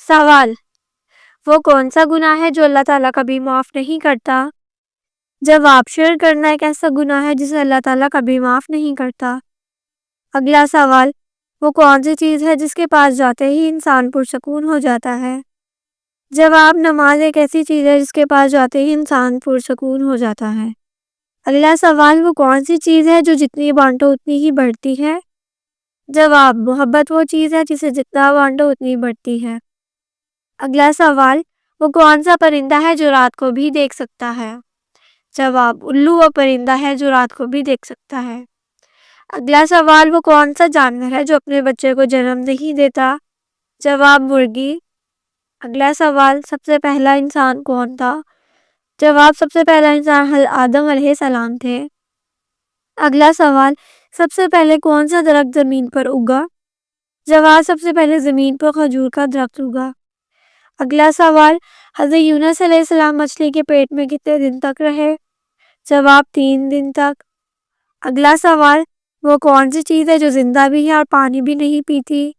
سوال: وہ کون سا گناہ ہے جو اللہ تعالیٰ کبھی معاف نہیں کرتا؟ جواب: شرک کرنا ایک ایسا گناہ ہے جسے اللہ تعالیٰ کبھی معاف نہیں کرتا۔ اگلا سوال: وہ کون سی چیز ہے جس کے پاس جاتے ہی انسان پرسکون ہو جاتا ہے؟ جواب: نماز ایک ایسی چیز ہے جس کے پاس جاتے ہی انسان پرسکون ہو جاتا ہے۔ اگلا سوال: وہ کون سی چیز ہے جو جتنی بانٹو اتنی ہی بڑھتی ہے؟ جواب: محبت وہ چیز ہے جسے جتنا بانٹو اتنی بڑھتی ہے۔ اگلا سوال: وہ کون سا پرندہ ہے جو رات کو بھی دیکھ سکتا ہے؟ جواب: الو وہ پرندہ ہے جو رات کو بھی دیکھ سکتا ہے۔ اگلا سوال: وہ کون سا جانور ہے جو اپنے بچے کو جنم نہیں دیتا؟ جواب: مرغی۔ اگلا سوال: سب سے پہلا انسان کون تھا؟ جواب: سب سے پہلا انسان حضرت آدم علیہ السلام تھے۔ اگلا سوال: سب سے پہلے کون سا درخت زمین پر اگا؟ جواب: سب سے پہلے زمین پر کھجور کا درخت اگا۔ اگلا سوال: حضرت یونس علیہ السلام مچھلی کے پیٹ میں کتنے دن تک رہے؟ جواب: 3 دن تک۔ اگلا سوال: وہ کون سی چیز ہے جو زندہ بھی ہے اور پانی بھی نہیں پیتی؟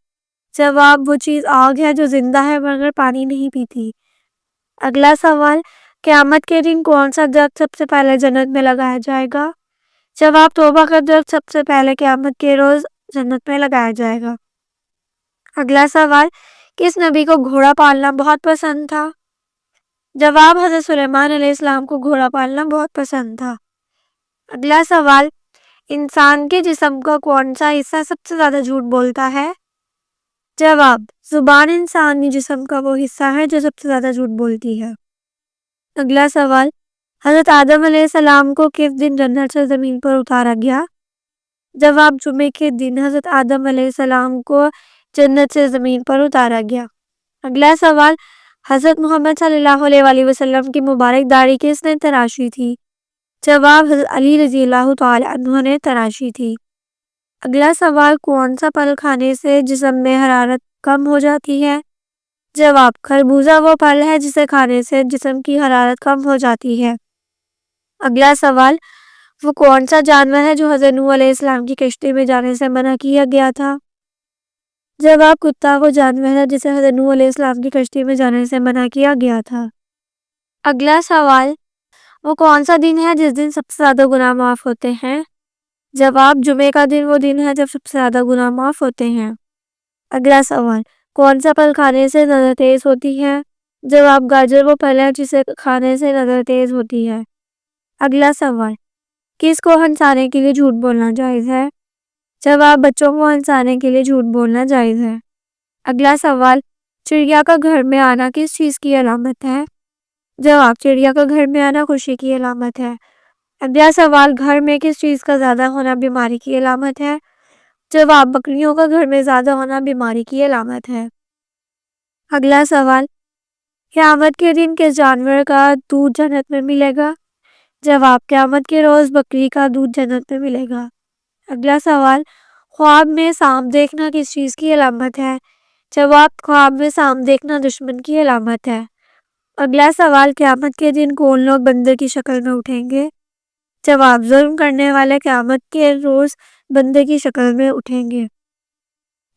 جواب: وہ چیز آگ ہے جو زندہ ہے مگر پانی نہیں پیتی۔ اگلا سوال: قیامت کے دن کون سا درخت سب سے پہلے جنت میں لگایا جائے گا؟ جواب: توبہ کا درخت سب سے پہلے قیامت کے روز جنت میں لگایا جائے گا۔ اگلا سوال: کس نبی کو گھوڑا پالنا بہت پسند تھا؟ جواب: حضرت سلیمان علیہ السلام کو گھوڑا پالنا بہت پسند تھا۔ اگلا سوال: انسان کے جسم کا کون سا حصہ سب سے زیادہ جھوٹ بولتا ہے؟ جواب: زبان انسانی جسم کا وہ حصہ ہے جو سب سے زیادہ جھوٹ بولتی ہے۔ اگلا سوال: حضرت آدم علیہ السلام کو کس دن جنت سے زمین پر اتارا گیا؟ جواب: جمعے کے دن حضرت آدم علیہ السلام کو جنت سے زمین پر اتارا گیا۔ اگلا سوال: حضرت محمد صلی اللہ علیہ وسلم کی مبارک داڑھی کس نے تراشی تھی؟ جواب: حضرت علی رضی اللہ تعالی عنہ نے تراشی تھی۔ اگلا سوال: کون سا پھل کھانے سے جسم میں حرارت کم ہو جاتی ہے؟ جواب: خربوزہ وہ پھل ہے جسے کھانے سے جسم کی حرارت کم ہو جاتی ہے۔ اگلا سوال: وہ کون سا جانور ہے جو حضرت نوح علیہ السلام کی کشتی میں جانے سے منع کیا گیا تھا؟ جواب: کتا وہ جانور ہے جسے حضرت نوح علیہ السلام کی کشتی میں جانے سے منع کیا گیا تھا۔ اگلا سوال: وہ کون سا دن ہے جس دن سب سے زیادہ گناہ معاف ہوتے ہیں؟ جواب: جمعے کا دن وہ دن ہے جب سب سے زیادہ گناہ معاف ہوتے ہیں۔ اگلا سوال: کون سا پھل کھانے سے نظر تیز ہوتی ہے؟ جواب: گاجر وہ پھل ہے جسے کھانے سے نظر تیز ہوتی ہے۔ اگلا سوال: کس کو ہنسانے کے لیے جھوٹ بولنا جائز ہے؟ جواب: بچوں کو ہنسانے کے لیے جھوٹ بولنا جائز ہے۔ اگلا سوال: چڑیا کا گھر میں آنا کس چیز کی علامت ہے؟ جواب: چڑیا کا گھر میں آنا خوشی کی علامت ہے۔ اگلا سوال: گھر میں کس چیز کا زیادہ ہونا بیماری کی علامت ہے؟ جواب: بکریوں کا گھر میں زیادہ ہونا بیماری کی علامت ہے۔ اگلا سوال: قیامت کے دن کس جانور کا دودھ جنت میں ملے گا؟ جواب: قیامت کے روز بکری کا دودھ جنت میں ملے گا۔ اگلا سوال: خواب میں سانپ دیکھنا کس چیز کی علامت ہے؟ جواب: خواب میں سانپ دیکھنا دشمن کی علامت ہے۔ اگلا سوال: قیامت کے دن کون لوگ بندر کی شکل میں اٹھیں گے؟ جواب: ظلم کرنے والے قیامت کے روز بندر کی شکل میں اٹھیں گے۔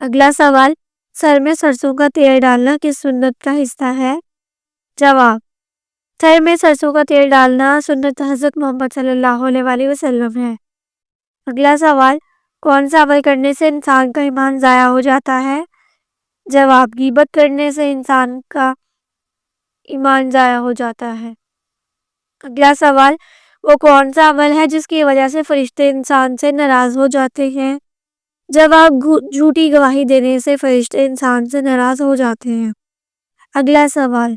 اگلا سوال: سر میں سرسوں کا تیل ڈالنا کس سنت کا حصہ ہے؟ جواب: سر میں سرسوں کا تیل ڈالنا سنت حضرت محمد صلی اللہ علیہ وسلم ہے۔ اگلا سوال: کون سا عمل کرنے سے انسان کا ایمان ضائع ہو جاتا ہے؟ جواب: غیبت کرنے سے انسان کا ایمان ضائع ہو جاتا ہے۔ اگلا سوال: وہ کون سا عمل ہے جس کی وجہ سے فرشتے انسان سے ناراض ہو جاتے ہیں؟ جواب: جھوٹی گواہی دینے سے فرشتے انسان سے ناراض ہو جاتے ہیں۔ اگلا سوال: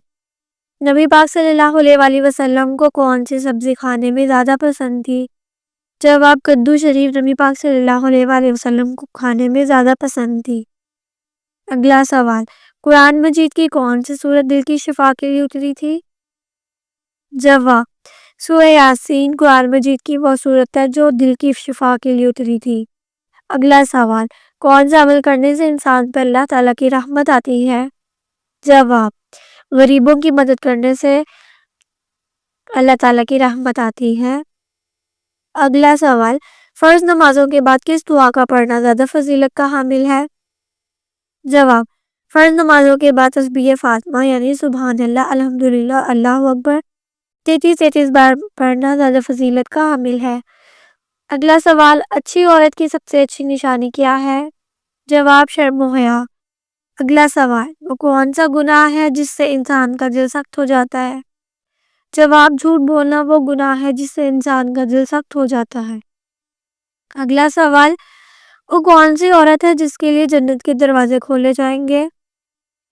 نبی پاک صلی اللہ علیہ وسلم کو کون سی سبزی کھانے میں زیادہ پسند تھی؟ جواب: کدو شریف نبی پاک صلی اللہ علیہ وسلم کو کھانے میں زیادہ پسند تھی۔ اگلا سوال: قرآن مجید کی کون سی سورت دل کی شفا کے لیے اتری تھی؟ جواب: سورہ یاسین قرآن مجید کی وہ سورت ہے جو دل کی شفا کے لیے اتری تھی۔ اگلا سوال: کون سا عمل کرنے سے انسان پر اللہ تعالیٰ کی رحمت آتی ہے؟ جواب: غریبوں کی مدد کرنے سے اللہ تعالیٰ کی رحمت آتی ہے۔ اگلا سوال: فرض نمازوں کے بعد کس دعا کا پڑھنا زیادہ فضیلت کا حامل ہے؟ جواب: فرض نمازوں کے بعد تسبیح فاطمہ یعنی سبحان اللہ، الحمدللہ، اللہ اکبر 33 بار پڑھنا زیادہ فضیلت کا حامل ہے۔ اگلا سوال، اچھی عورت کی سب سے اچھی نشانی کیا ہے؟ جواب، شرم و حیا۔ اگلا سوال، وہ کون سا گناہ ہے جس سے انسان کا دل سخت ہو جاتا ہے؟ جواب، جھوٹ بولنا وہ گناہ ہے جس سے انسان کا دل سخت ہو جاتا ہے۔ اگلا سوال، وہ کون سی عورت ہے جس کے لیے جنت کے دروازے کھولے جائیں گے؟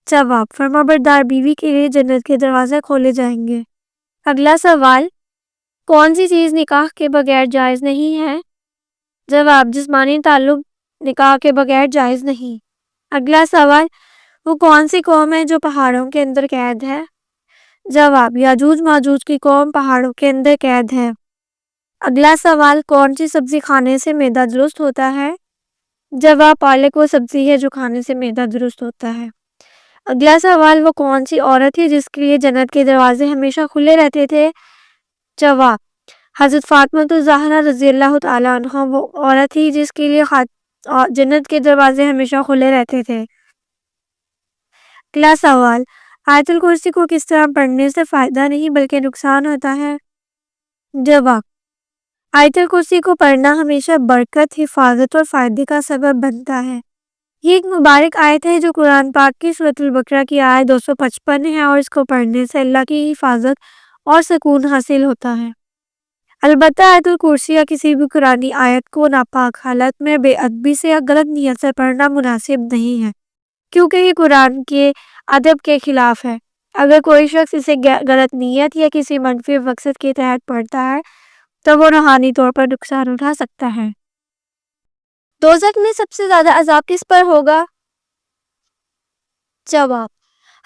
جواب، فرمانبردار بیوی کے لیے جنت کے دروازے کھولے جائیں گے۔ اگلا سوال، کون سی چیز نکاح کے بغیر جائز نہیں ہے؟ جواب، جسمانی تعلق نکاح کے بغیر جائز نہیں۔ اگلا سوال، وہ کون سی قوم ہے جو پہاڑوں کے اندر قید ہے؟ جواب، یاجوج ماجوج کی قوم پہاڑوں کے اندر قید ہے۔ اگلا سوال، کون سی سبزی کھانے سے معدہ درست ہوتا ہے؟ جواب، پالک وہ سبزی ہے جو کھانے سے معدہ درست ہوتا ہے۔ اگلا سوال، وہ کون سی عورت ہے جس کے لیے جنت کے دروازے ہمیشہ کھلے رہتے تھے؟ جواب، حضرت فاطمہ الزہرا رضی اللہ تعالی عنہا وہ عورت تھی جس کے لیے جنت کے دروازے ہمیشہ کھلے رہتے تھے۔ اگلا سوال، آیت الکرسی کو کس طرح پڑھنے سے فائدہ نہیں بلکہ نقصان ہوتا ہے؟ جواب، آیت الکرسی کو پڑھنا ہمیشہ برکت، حفاظت اور فائدے کا سبب بنتا ہے۔ یہ ایک مبارک آیت ہے جو قرآن پاک کی سورۃ البقرہ کی آیت 255 ہے اور اس کو پڑھنے سے اللہ کی حفاظت اور سکون حاصل ہوتا ہے۔ البتہ آیت الکرسی یا کسی بھی قرآنی آیت کو ناپاک حالت میں بے ادبی سے یا غلط نیت سے پڑھنا مناسب نہیں ہے، کیونکہ یہ قرآن کے ادب کے خلاف ہے۔ اگر کوئی شخص اسے غلط نیت یا کسی منفی مقصد کے تحت پڑھتا ہے تو وہ روحانی طور پر نقصان اٹھا سکتا ہے۔ دوزخ میں سب سے زیادہ عذاب کس پر ہوگا؟ جواب،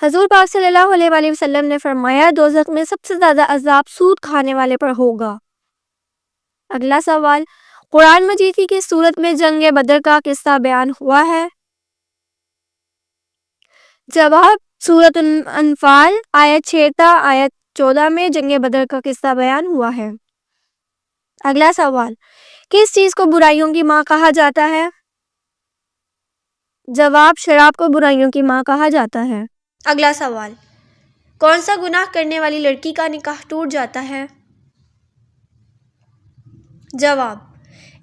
حضور پاک صلی اللہ علیہ وآلہ وسلم نے فرمایا دوزخ میں سب سے زیادہ عذاب سود کھانے والے پر ہوگا۔ اگلا سوال، قرآن مجید کی کس سورت میں جنگ بدر کا قصہ بیان ہوا ہے؟ جواب، سورۃ الانفال آیت 6 تا آیت 14 میں جنگ بدر کا قصہ بیان ہوا ہے۔ اگلا سوال، کس چیز کو برائیوں کی ماں کہا جاتا ہے؟ جواب، شراب کو برائیوں کی ماں کہا جاتا ہے۔ اگلا سوال، کون سا گناہ کرنے والی لڑکی کا نکاح ٹوٹ جاتا ہے؟ جواب،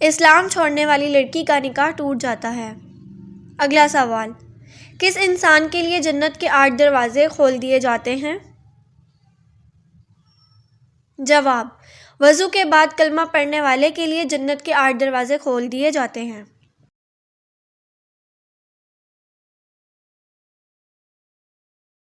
اسلام چھوڑنے والی لڑکی کا نکاح ٹوٹ جاتا ہے۔ اگلا سوال، کس انسان کے لیے جنت کے 8 دروازے کھول دیے جاتے ہیں؟ جواب، وضو کے بعد کلمہ پڑھنے والے کے لیے جنت کے 8 دروازے کھول دیے جاتے ہیں۔